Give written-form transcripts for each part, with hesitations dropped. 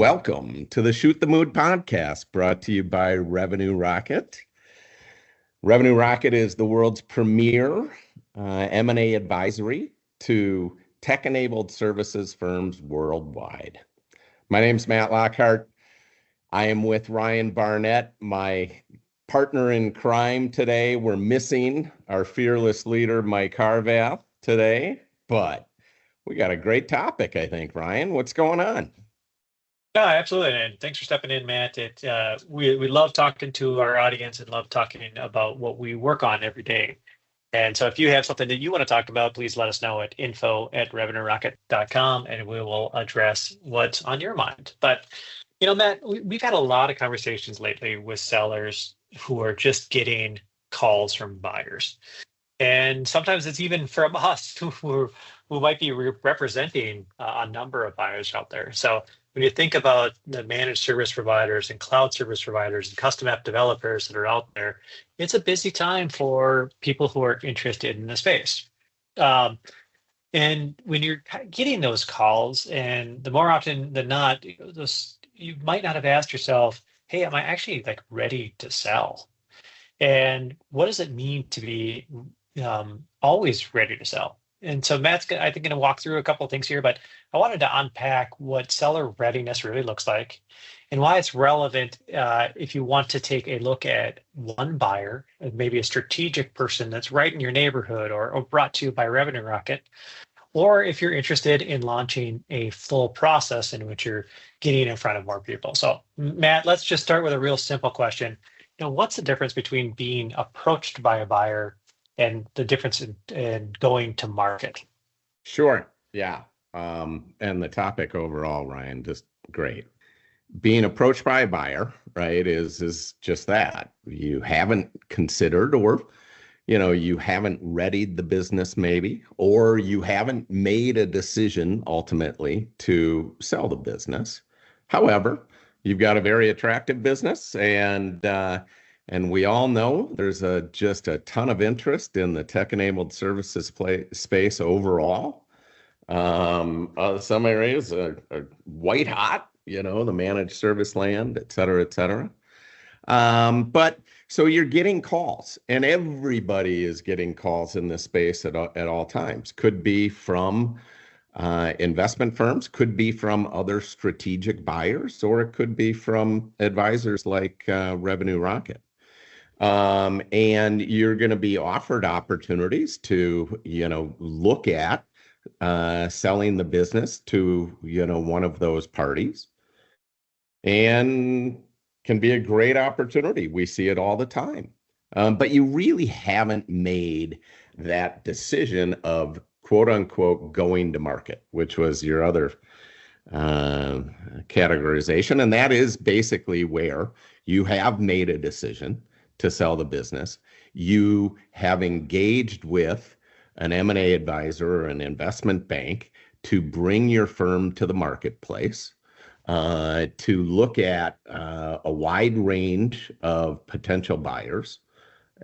Welcome to the Shoot the Mood podcast brought to you by Revenue Rocket. Revenue Rocket is the world's premier M&A advisory to tech-enabled services firms worldwide. My name's Matt Lockhart. I am with Ryan Barnett, my partner in crime today. We're missing our fearless leader, Mike Harvath, today, but we got a great topic, I think. Ryan, what's going on? Yeah, absolutely. And thanks for stepping in, Matt. We love talking to our audience and love talking about what we work on every day. And so if you have something that you want to talk about, please let us know at info@revenuerocket.com and we will address what's on your mind. But, Matt, we've had a lot of conversations lately with sellers who are just getting calls from buyers. And sometimes it's even from us who might be representing a number of buyers out there. So when you think about the managed service providers and cloud service providers and custom app developers that are out there, it's a busy time for people who are interested in the space. And when you're getting those calls, and the more often than not, you might not have asked yourself, hey, am I actually ready to sell? And what does it mean to be always ready to sell? And so Matt's, I think, going to walk through a couple of things here, but I wanted to unpack what seller readiness really looks like and why it's relevant if you want to take a look at one buyer, maybe a strategic person that's right in your neighborhood or brought to you by Revenue Rocket, or if you're interested in launching a full process in which you're getting in front of more people. So Matt, let's just start with a real simple question. What's the difference between being approached by a buyer and the difference in going to market? Sure. Yeah. And the topic overall, Ryan, just great. Being approached by a buyer, right, is just that. You haven't considered or, you haven't readied the business maybe, or you haven't made a decision ultimately to sell the business. However, you've got a very attractive business and we all know there's just a ton of interest in the tech-enabled services space overall. Some areas are white hot, the managed service land, et cetera, et cetera. But so you're getting calls, and everybody is getting calls in this space at all times. Could be from investment firms, could be from other strategic buyers, or it could be from advisors like Revenue Rocket. And you're going to be offered opportunities to, look at selling the business to, one of those parties. And can be a great opportunity. We see it all the time. But you really haven't made that decision of quote unquote going to market, which was your other categorization. And that is basically where you have made a decision to sell the business. You have engaged with an M&A advisor or an investment bank to bring your firm to the marketplace, to look at a wide range of potential buyers,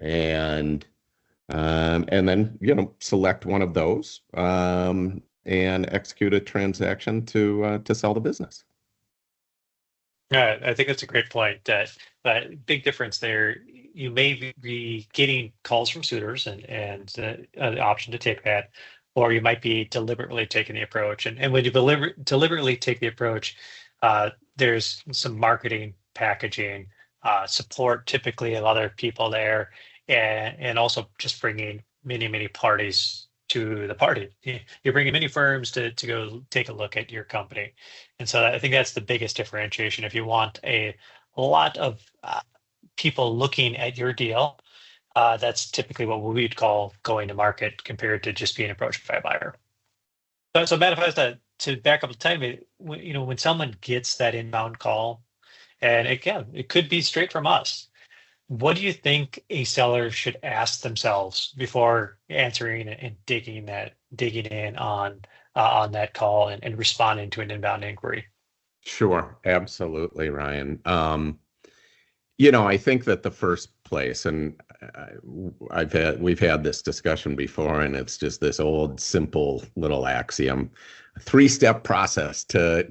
and then select one of those and execute a transaction to sell the business. Yeah, I think that's a great point. But big difference there. You may be getting calls from suitors and the option to take that, or you might be deliberately taking the approach. And when you deliberately take the approach, there's some marketing, packaging, support typically of other people there, and also just bringing many parties to the party. You're bringing many firms to go take a look at your company. And so I think that's the biggest differentiation. If you want a lot of people looking at your deal, that's typically what we'd call going to market compared to just being approached by a buyer. So Matt, if I was to back up a tiny bit, when someone gets that inbound call, and again, it could be straight from us, what do you think a seller should ask themselves before answering and digging in on that call and responding to an inbound inquiry? Sure, absolutely, Ryan. I think that the first place, and we've had this discussion before, and it's just this old simple little axiom, three-step process to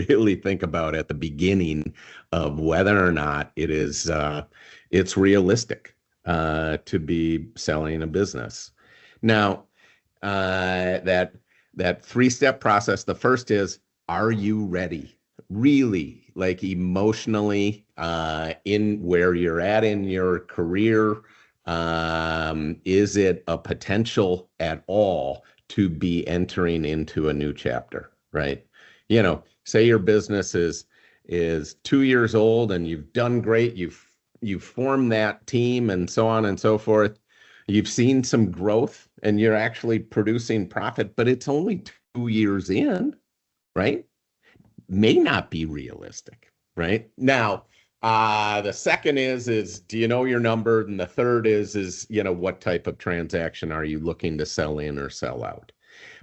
really think about at the beginning of whether or not it's realistic to be selling a business. Now, that three-step process, the first is, are you ready? Really, like emotionally, in where you're at in your career, is it a potential at all to be entering into a new chapter, right? Say your business is 2 years old and you've done great, you've formed that team and so on and so forth. You've seen some growth and you're actually producing profit, but it's only 2 years in, right? May not be realistic, right? Now, the second is do you know your number? And the third is what type of transaction are you looking to sell in or sell out?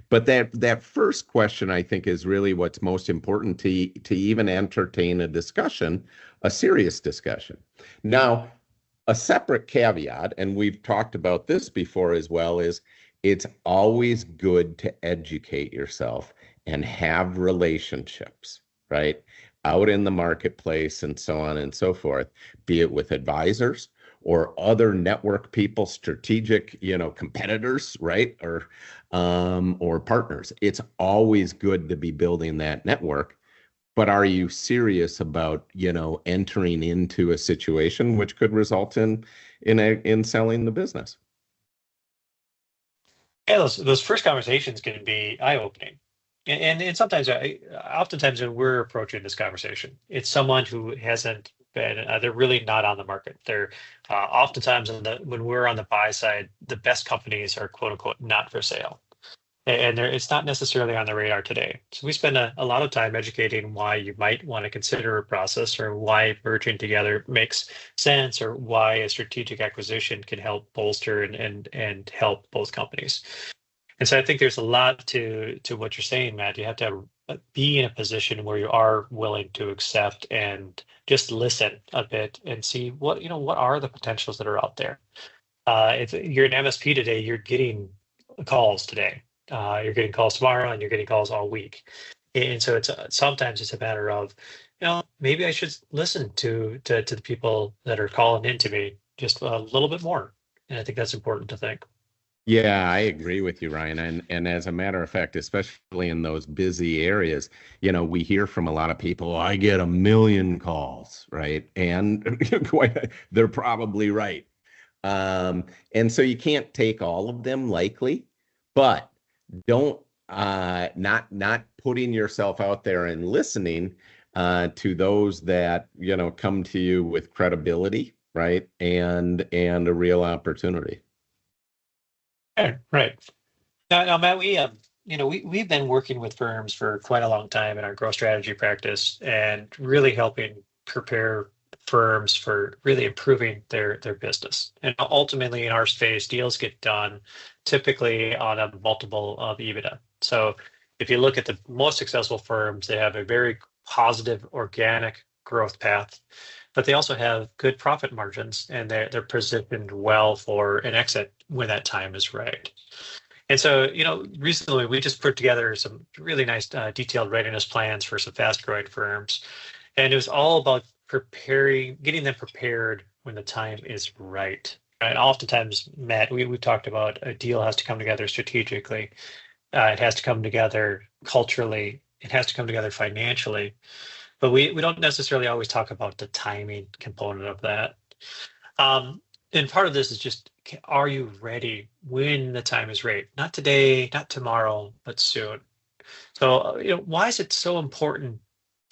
But that first question, I think, is really what's most important to even entertain a discussion, a serious discussion. Now, a separate caveat, and we've talked about this before as well, is it's always good to educate yourself and have relationships, right? Out in the marketplace and so on and so forth, be it with advisors or other network people, strategic, competitors, right? Or partners. It's always good to be building that network. But are you serious about, entering into a situation which could result in selling the business? Yeah, those first conversations can be eye-opening. And sometimes, oftentimes when we're approaching this conversation, it's someone who hasn't been, they're really not on the market. They're oftentimes when we're on the buy side, the best companies are quote unquote not for sale. And it's not necessarily on the radar today. So we spend a lot of time educating why you might want to consider a process, or why merging together makes sense, or why a strategic acquisition can help bolster and help both companies. And so I think there's a lot to what you're saying, Matt. You have to be in a position where you are willing to accept and just listen a bit and see what are the potentials that are out there. If you're an MSP today, you're getting calls today. You're getting calls tomorrow, and you're getting calls all week. And so sometimes it's a matter of, maybe I should listen to the people that are calling into me just a little bit more. And I think that's important to think. Yeah, I agree with you, Ryan. And as a matter of fact, especially in those busy areas, we hear from a lot of people, I get a million calls, right? And they're probably right. And so you can't take all of them likely, but don't not putting yourself out there and listening to those that come to you with credibility, right? And a real opportunity. Right. Now, Matt, we've been working with firms for quite a long time in our growth strategy practice, and really helping prepare firms for really improving their business. And ultimately, in our space, deals get done typically on a multiple of EBITDA. So if you look at the most successful firms, they have a very positive organic growth path, but they also have good profit margins, and they're positioned well for an exit when that time is right. And so, recently we just put together some really nice detailed readiness plans for some fast growing firms. And it was all about getting them prepared when the time is right. Right. Oftentimes, Matt, we've talked about a deal has to come together strategically. It has to come together culturally. It has to come together financially. But we don't necessarily always talk about the timing component of that. And part of this is just, are you ready when the time is right? Not today, not tomorrow, but soon. So, why is it so important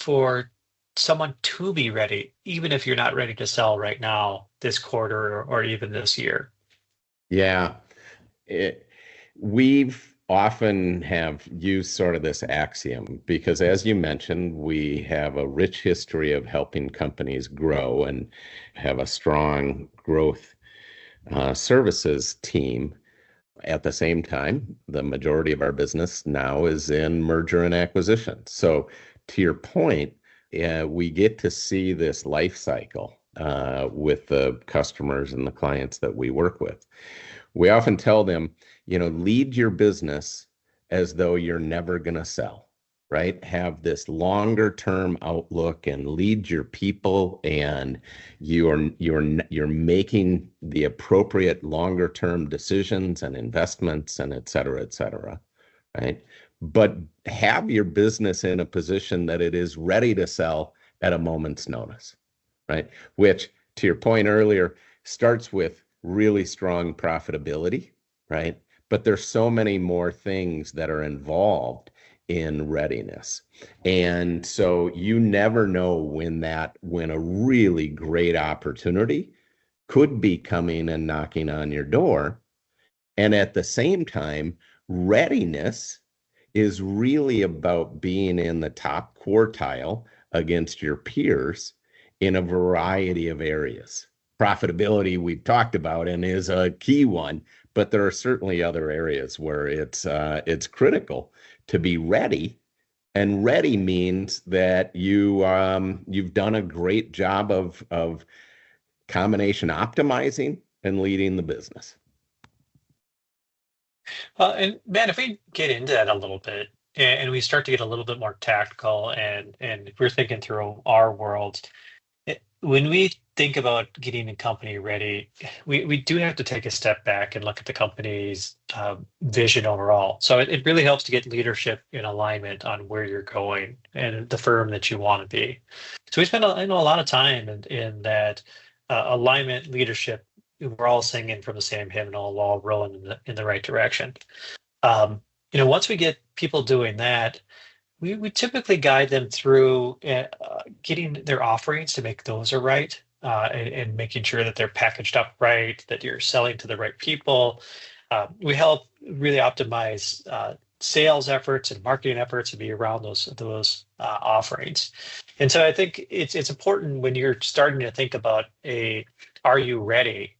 for someone to be ready, even if you're not ready to sell right now, this quarter, or even this year? Yeah. We've often have used sort of this axiom because, as you mentioned, we have a rich history of helping companies grow and have a strong growth services team. At the same time, the majority of our business now is in merger and acquisition. So to your point, we get to see this life cycle with the customers and the clients that we work with. We often tell them, lead your business as though you're never going to sell, right? Have this longer term outlook and lead your people, and you're making the appropriate longer term decisions and investments and et cetera, right? But have your business in a position that it is ready to sell at a moment's notice, right? Which, to your point earlier, starts with really strong profitability, right? But there's so many more things that are involved in readiness. And so you never know when a really great opportunity could be coming and knocking on your door. And at the same time, readiness is really about being in the top quartile against your peers in a variety of areas. Profitability we've talked about and is a key one, but there are certainly other areas where it's critical to be ready. And ready means that you've done a great job of combination optimizing and leading the business. And man, if we get into that a little bit and we start to get a little bit more tactical and we're thinking through our world, when we think about getting a company ready, we do have to take a step back and look at the company's vision overall. So it really helps to get leadership in alignment on where you're going and the firm that you want to be. So we spend a lot of time in that alignment leadership. We're all singing from the same hymnal, we're all rolling in the right direction. Once we get people doing that, we typically guide them through getting their offerings to make those are right, and making sure that they're packaged up right, that you're selling to the right people. We help really optimize sales efforts and marketing efforts to be around those offerings. And so I think it's important when you're starting to think about are you ready?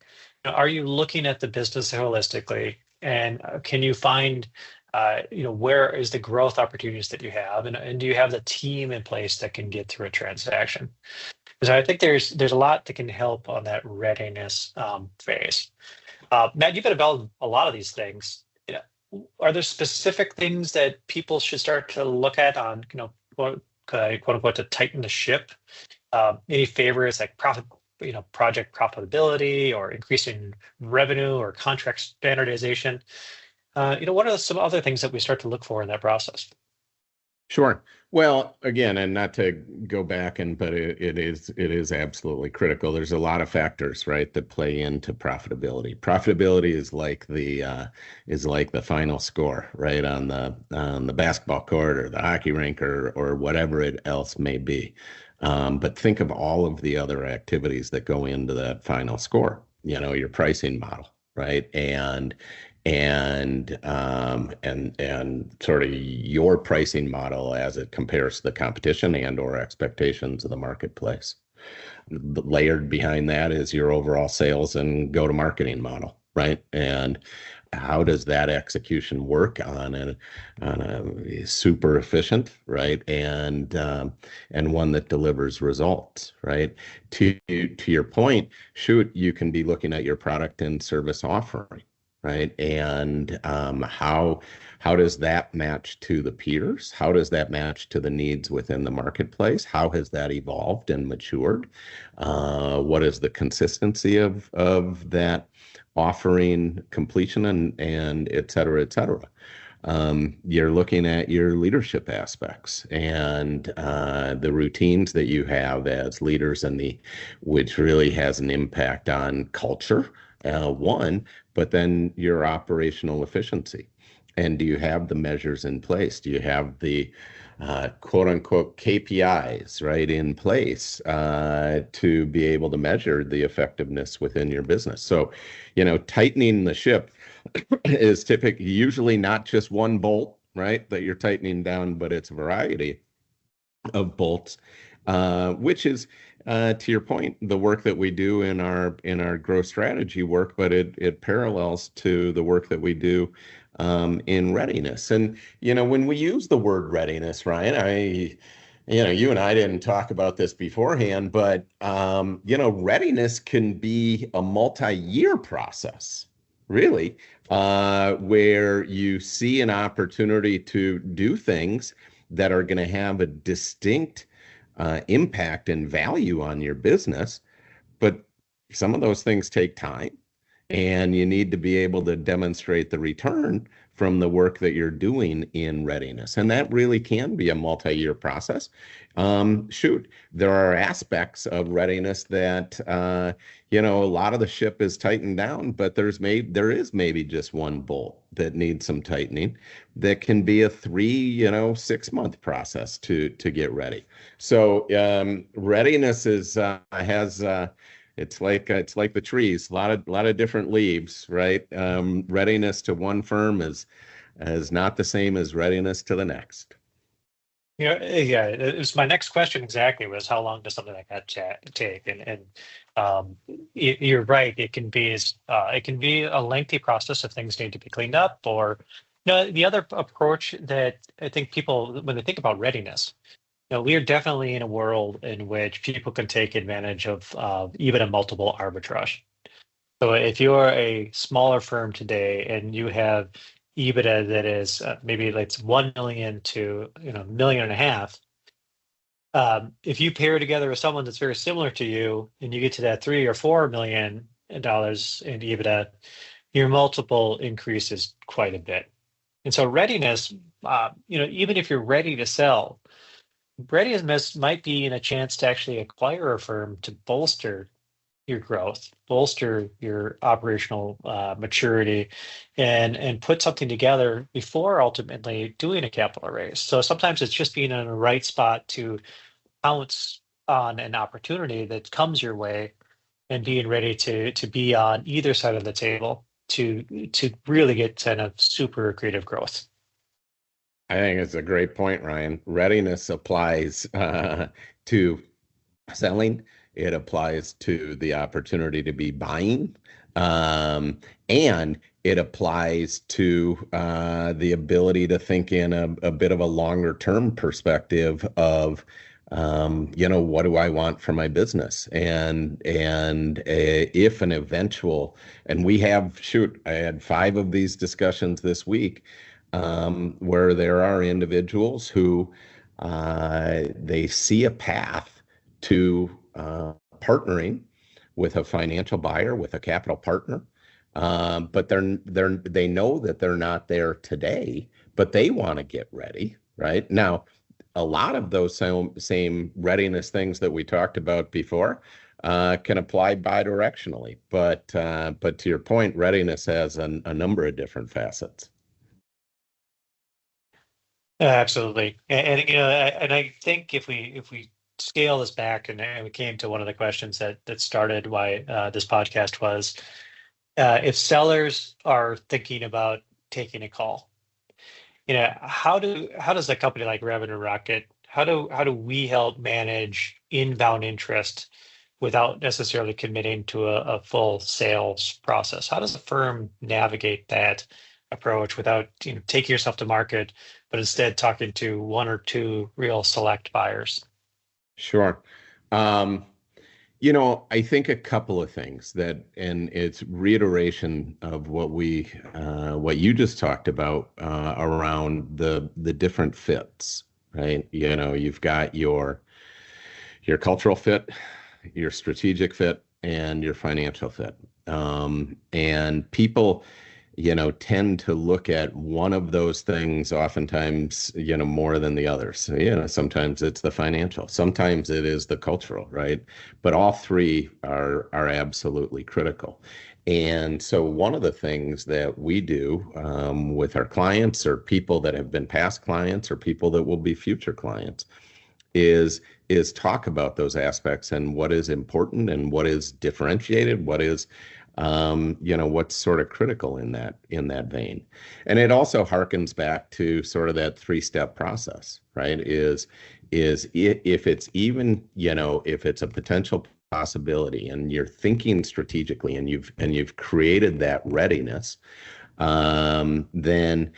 Are you looking at the business holistically, and can you find where is the growth opportunities that you have, and do you have the team in place that can get through a transaction? So I think there's a lot that can help on that readiness phase. Matt, you've been about a lot of these things. Are there specific things that people should start to look at on, quote unquote, to tighten the ship? Any favorites like project profitability or increasing revenue or contract standardization? What are some other things that we start to look for in that process? Sure. Well, again, and not to go back but it is absolutely critical. There's a lot of factors, right, that play into profitability. Profitability is like the final score, right, on the basketball court or the hockey rink or whatever it else may be. But think of all of the other activities that go into that final score. Your pricing model, right, and sort of your pricing model as it compares to the competition and or expectations of the marketplace. Layered behind that is your overall sales and go-to-marketing model, right? And how does that execution work on a super efficient, right? And one that delivers results, right? To your point, you can be looking at your product and service offering, right? And how does that match to the peers? How does that match to the needs within the marketplace? How has that evolved and matured? What is the consistency of that offering completion and et cetera, et cetera? You're looking at your leadership aspects and the routines that you have as leaders which really has an impact on culture, but then your operational efficiency. And do you have the measures in place? Do you have the quote unquote KPIs, right, in place to be able to measure the effectiveness within your business? So, tightening the ship is usually not just one bolt, right, that you're tightening down, but it's a variety of bolts, which is, to your point, the work that we do in our growth strategy work, but it parallels to the work that we do in readiness. And when we use the word readiness, Ryan, You and I didn't talk about this beforehand, but readiness can be a multi-year process, really, where you see an opportunity to do things that are going to have a distinct impact and value on your business. But some of those things take time, and you need to be able to demonstrate the return from the work that you're doing in readiness. And that really can be a multi-year process. There are aspects of readiness that, a lot of the ship is tightened down, but there is maybe just one bolt that needs some tightening that can be a 3, 6 month process to get ready. So readiness it's like the trees, a lot of different leaves, right? Readiness to one firm is not the same as readiness to the next. Yeah, it was my next question exactly was how long does something like that take? You're right. It can be a lengthy process if things need to be cleaned up. Or the other approach that I think people when they think about readiness, we are definitely in a world in which people can take advantage of even a multiple arbitrage. So if you're a smaller firm today and you have EBITDA that is maybe like 1 million to million and a half, if you pair together with someone that's very similar to you and you get to that $3 or $4 million in EBITDA, your multiple increases quite a bit. And so readiness, even if you're ready to sell, readiness might be in a chance to actually acquire a firm to bolster your growth, bolster your operational maturity, and put something together before ultimately doing a capital raise. So sometimes it's just being in the right spot to pounce on an opportunity that comes your way and being ready to be on either side of the table to really get kind of super creative growth. I think it's a great point, Ryan. Readiness applies to selling. It applies to the opportunity to be buying. And it applies to the ability to think in a bit of a longer term perspective of, what do I want for my business? And if an eventual, and I had 5 of these discussions this week, where there are individuals who they see a path to partnering with a financial buyer, with a capital partner, but they know that they're not there today, but they want to get ready, right? Now, a lot of those same readiness things that we talked about before can apply bidirectionally, but to your point, readiness has a number of different facets. Absolutely, and I think if we scale this back and we came to one of the questions that started why this podcast was, if sellers are thinking about taking a call, how does a company like Revenue Rocket, how do we help manage inbound interest without necessarily committing to a full sales process? How does a firm navigate that approach without taking yourself to market, but instead talking to one or two real select buyers? Sure. I think a couple of things and it's reiteration of what you just talked about around the different fits, right? You've got your cultural fit, your strategic fit, and your financial fit. And people, tend to look at one of those things oftentimes, more than the others. So, sometimes it's the financial, sometimes it is the cultural, right? But all three are absolutely critical. And so one of the things that we do with our clients or people that have been past clients or people that will be future clients is talk about those aspects and what is important and what is differentiated, what's sort of critical in that vein. And it also harkens back to sort of that 3-step process, right? Is if it's even, if it's a potential possibility and you're thinking strategically and you've created that readiness, then,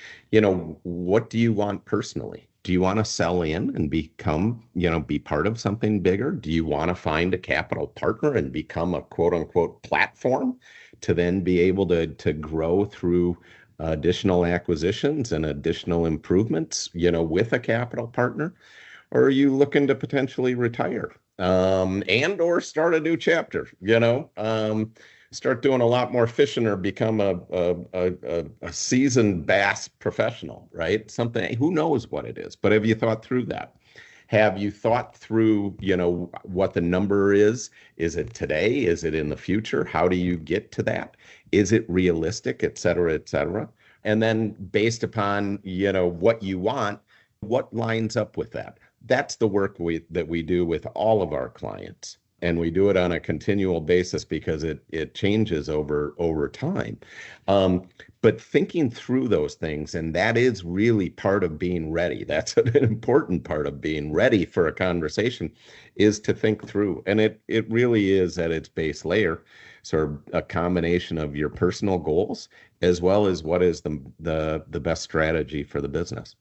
what do you want personally? Do you want to sell in and become, be part of something bigger? Do you want to find a capital partner and become a quote unquote platform to then be able to grow through additional acquisitions and additional improvements, with a capital partner? Or are you looking to potentially retire, and or start a new chapter, start doing a lot more fishing or become a seasoned bass professional, right? Something, who knows what it is, but have you thought through that? Have you thought through, what the number is? Is it today? Is it in the future? How do you get to that? Is it realistic, et cetera, et cetera? And then based upon, what you want, what lines up with that? That's the work that we do with all of our clients. And we do it on a continual basis because it changes over time. But thinking through those things, and that is really part of being ready. That's an important part of being ready for a conversation, is to think through. And it really is at its base layer, sort of a combination of your personal goals as well as what is the best strategy for the business.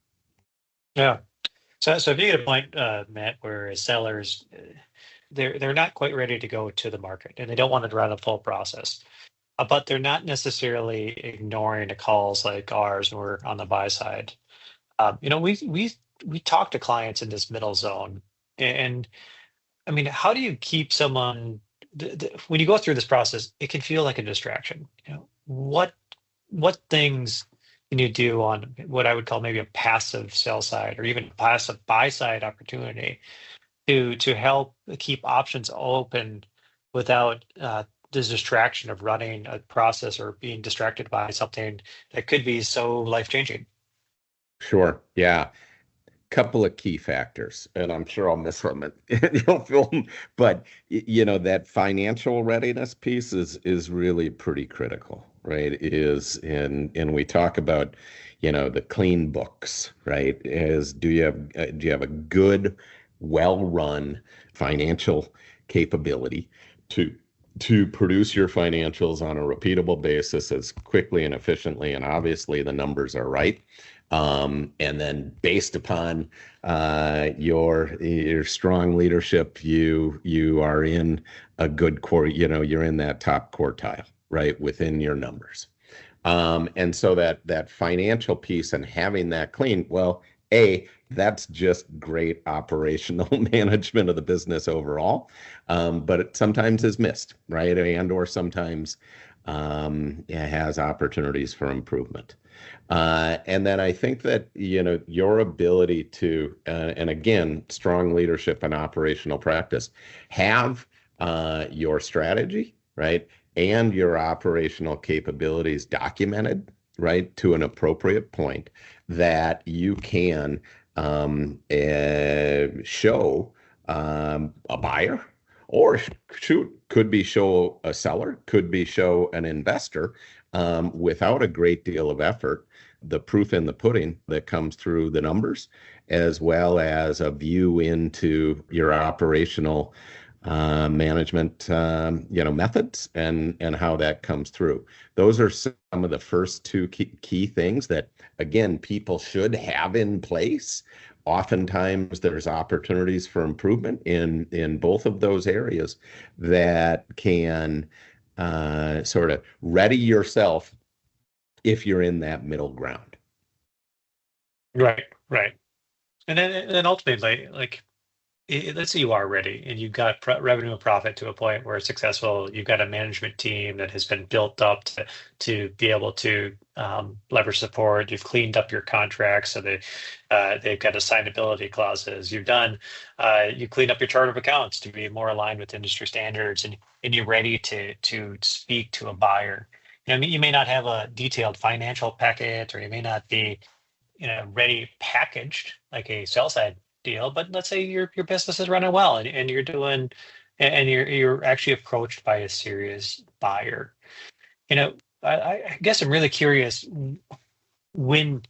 Yeah. So if you get a point, Matt, where sellers, they're not quite ready to go to the market and they don't want to run a full process, but they're not necessarily ignoring the calls like ours when we're on the buy side. We talk to clients in this middle zone, and I mean, how do you keep someone when you go through this process? It can feel like a distraction. What things can you do on what I would call maybe a passive sell side or even a passive buy side opportunity to help keep options open without the distraction of running a process or being distracted by something that could be so life changing? Sure. Yeah. Couple of key factors, and I'm sure I'll miss them and you'll feel them, but that financial readiness piece is really pretty critical, right? It is, and we talk about, the clean books, right? Do you have a good, well-run financial capability to produce your financials on a repeatable basis as quickly and efficiently, and obviously the numbers are right. And then based upon your strong leadership, you are in a good core, you're in that top quartile, right, within your numbers. And so that financial piece and having that clean, well, that's just great operational management of the business overall. But it sometimes is missed, right? And or sometimes it has opportunities for improvement. And then I think that, your ability to, and again, strong leadership and operational practice, have your strategy, right, and your operational capabilities documented, right, to an appropriate point that you can show a buyer, or shoot, could be show a seller, could be show an investor, without a great deal of effort, the proof in the pudding that comes through the numbers, as well as a view into your operational management, methods and how that comes through. Those are some of the first two key things that, again, people should have in place. Oftentimes, there's opportunities for improvement in both of those areas that can sort of ready yourself if you're in that middle ground. Right, right. And then ultimately, like, let's say you are ready and you've got revenue and profit to a point where it's successful. You've got a management team that has been built up to be able to leverage support. You've cleaned up your contracts so they've got assignability clauses. You cleaned up your chart of accounts to be more aligned with industry standards, and you're ready to speak to a buyer. I mean, you may not have a detailed financial packet, or you may not be ready packaged like a sell side deal, but let's say your business is running well and you're doing and you're actually approached by a serious buyer. You know, I guess I'm really curious when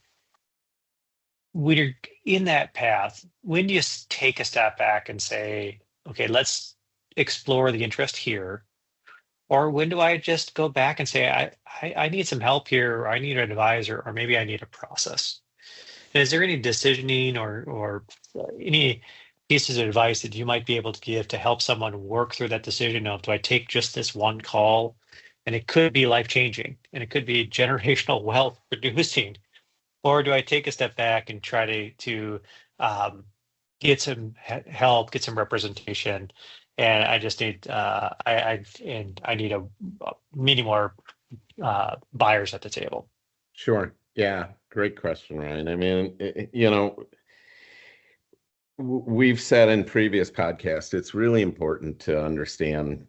you're in that path, when do you take a step back and say, okay, let's explore the interest here? Or when do I just go back and say, I need some help here, or I need an advisor, or maybe I need a process? And is there any decisioning or any pieces of advice that you might be able to give to help someone work through that decision of, do I take just this one call? And it could be life changing and it could be generational wealth producing, or do I take a step back and try to um, get some help, get some representation, and I just need I need many more buyers at the table. Sure. Yeah. Great question, Ryan. I mean, we've said in previous podcasts, it's really important to understand,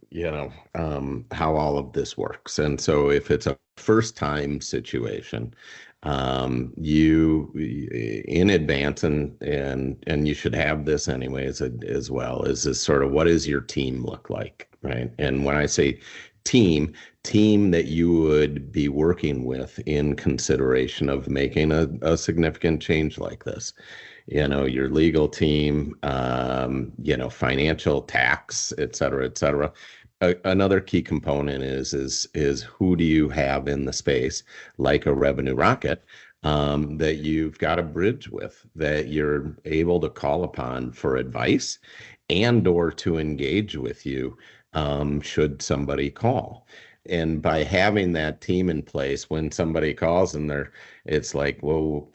how all of this works. And so if it's a first time situation, you in advance, and you should have this anyways as well, is this sort of, what does your team look like, right? And when I say team that you would be working with in consideration of making a significant change like this, your legal team, financial, tax, et cetera, et cetera. Another key component is who do you have in the space, like a revenue rocket, that you've got a bridge with, that you're able to call upon for advice and or to engage with you, should somebody call. And by having that team in place, when somebody calls and it's like, well,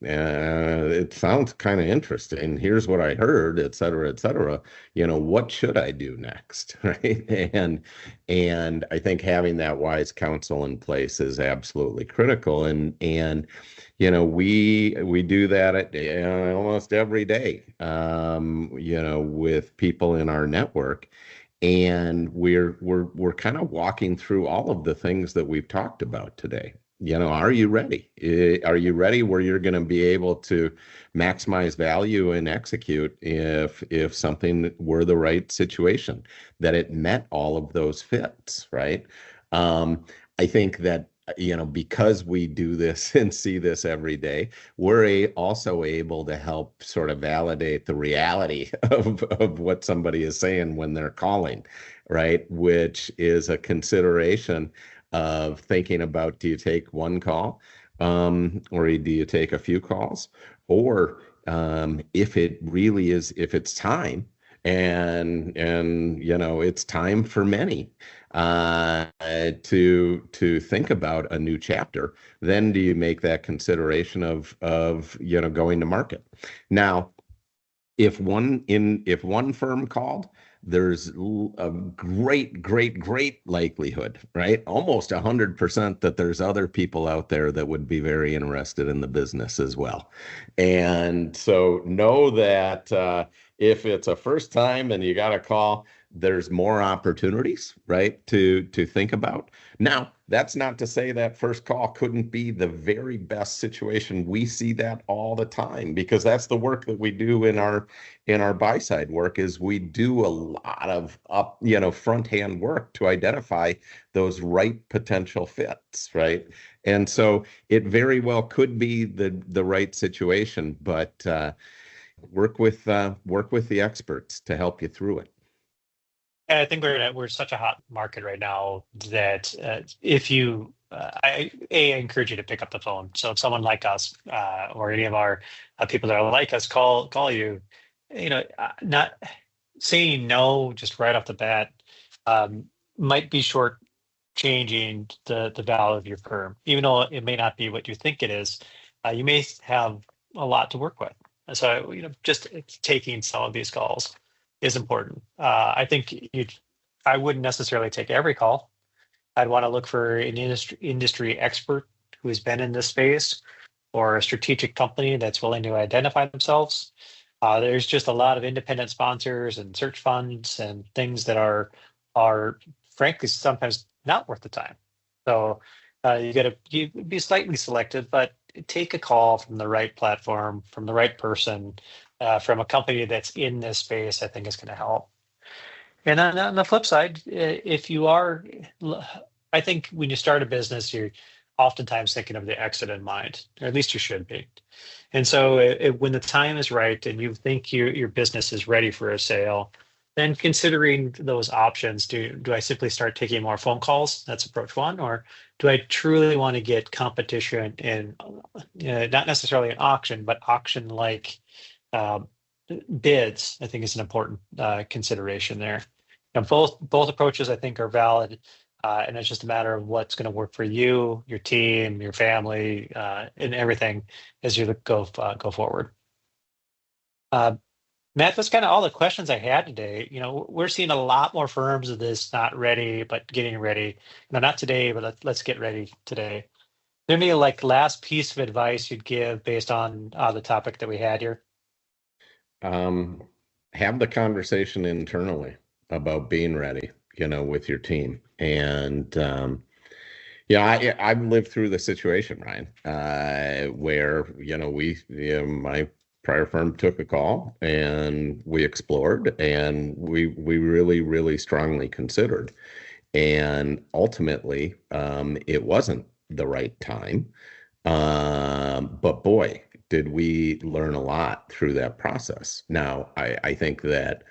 it sounds kind of interesting. Here's what I heard, et cetera, et cetera. What should I do next? Right. And I think having that wise counsel in place is absolutely critical. We do that almost every day, with people in our network. And we're kind of walking through all of the things that we've talked about today. Are you ready? Are you ready where you're going to be able to maximize value and execute if something were the right situation, that it met all of those fits, right? I think that, because we do this and see this every day, we're also able to help sort of validate the reality of what somebody is saying when they're calling, right? Which is a consideration of thinking about, do you take one call, or do you take a few calls, or if it's time, and it's time for many, to think about a new chapter, then do you make that consideration of going to market? Now, if one firm called, there's a great likelihood, right? Almost 100% that there's other people out there that would be very interested in the business as well. And so know that, if it's a first time and you got a call, there's more opportunities, right, to think about. Now, that's not to say that first call couldn't be the very best situation. We see that all the time, because that's the work that we do in our buy side work, is we do a lot of front hand work to identify those right potential fits, right? And so it very well could be the right situation, but work with the experts to help you through it. And I think we're such a hot market right now that if you, I encourage you to pick up the phone. So if someone like us, or any of our people that are like us call you, not saying no just right off the bat um, might be short changing the value of your firm, even though it may not be what you think it is. You may have a lot to work with. So just taking some of these calls is important. I think I wouldn't necessarily take every call. I'd want to look for an industry expert who has been in this space, or a strategic company that's willing to identify themselves. There's just a lot of independent sponsors and search funds and things that are frankly sometimes not worth the time. So you got to be slightly selective, but take a call from the right platform, from the right person, from a company that's in this space. I think is going to help. And then on the flip side, if you are, I think when you start a business, you're oftentimes thinking of the exit in mind, or at least you should be. And so when the time is right and you think your business is ready for a sale, Then considering those options, do I simply start taking more phone calls? That's approach one, or do I truly want to get competition in, not necessarily an auction, but auction like uh, bids? I think is an important consideration there. And both approaches I think are valid, and it's just a matter of what's going to work for you, your team, your family, and everything as you go forward. Uh, Matt, that's kind of all the questions I had today. We're seeing a lot more firms of this not ready, but getting ready. Not today, but let's get ready today. There any like last piece of advice you'd give based on the topic that we had here? Um, have the conversation internally about being ready, with your team. And yeah, I've lived through the situation, Ryan, where, my prior firm took a call and we explored and we really, really strongly considered. And ultimately, it wasn't the right time. But boy, did we learn a lot through that process. Now, I think that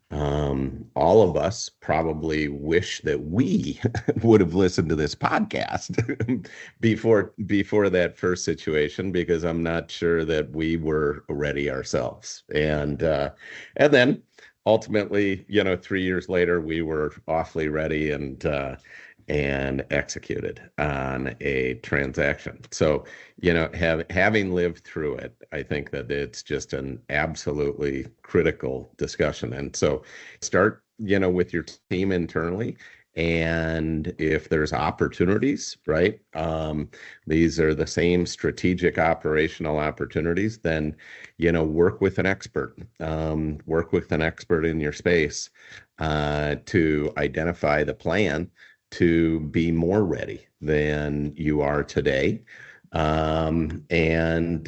all of us probably wish that we would have listened to this podcast before that first situation, because I'm not sure that we were ready ourselves. And then ultimately, 3 years later, we were awfully ready and executed on a transaction. So, having lived through it, I think that it's just an absolutely critical discussion. And so start, with your team internally. And if there's opportunities, right? These are the same strategic operational opportunities, then, work with an expert. Work with an expert in your space to identify the plan to be more ready than you are today. And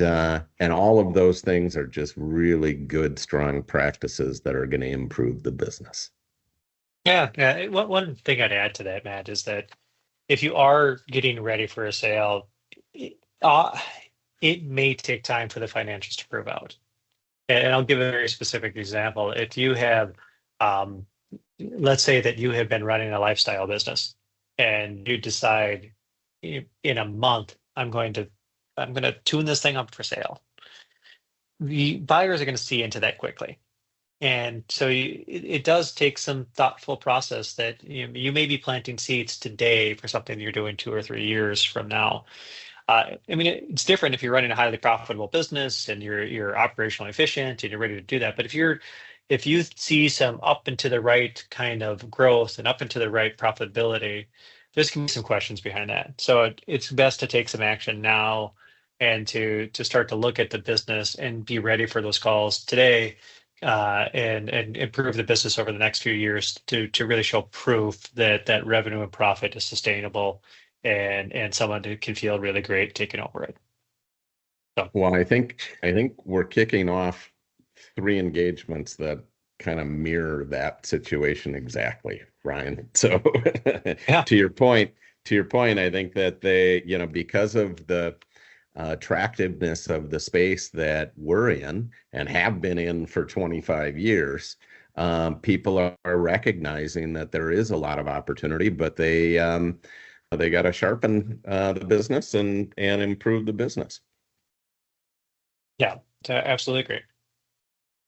all of those things are just really good, strong practices that are going to improve the business. Yeah, yeah. One thing I'd add to that, Matt, is that if you are getting ready for a sale, it, uh, it may take time for the financials to prove out. And I'll give a very specific example. If you have, um, let's say that you have been running a lifestyle business and you decide in a month, I'm going to tune this thing up for sale. The buyers are going to see into that quickly. And so it does take some thoughtful process that you may be planting seeds today for something you're doing 2 or 3 years from now. I mean, it's different if you're running a highly profitable business and you're operationally efficient and you're ready to do that. But if you see some up and to the right kind of growth and up and to the right profitability, there's going to be some questions behind that. So it's best to take some action now and to start to look at the business and be ready for those calls today, and improve the business over the next few years to really show proof that that revenue and profit is sustainable and someone who can feel really great taking over it. So Well, I think we're kicking off 3 engagements that kind of mirror that situation exactly, Ryan. So yeah, to your point, I think that they, because of the attractiveness of the space that we're in and have been in for 25 years, people are recognizing that there is a lot of opportunity, but they got to sharpen the business and improve the business. yeah, absolutely great.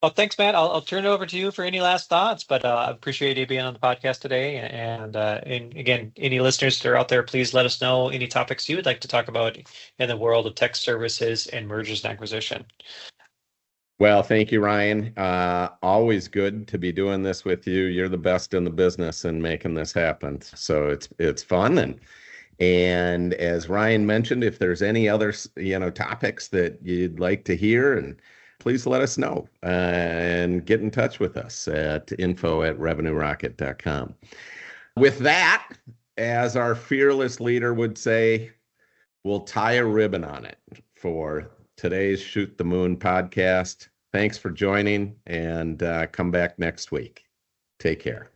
Well, thanks, Matt. I'll turn it over to you for any last thoughts, but I appreciate you being on the podcast today. And again, any listeners that are out there, please let us know any topics you would like to talk about in the world of tech services and mergers and acquisition. Well, thank you, Ryan. Always good to be doing this with you. You're the best in the business and making this happen. So it's fun. And as Ryan mentioned, if there's any other, topics that you'd like to hear, and please let us know and get in touch with us at info@revenuerocket.com. With that, as our fearless leader would say, we'll tie a ribbon on it for today's Shoot the Moon podcast. Thanks for joining, and come back next week. Take care.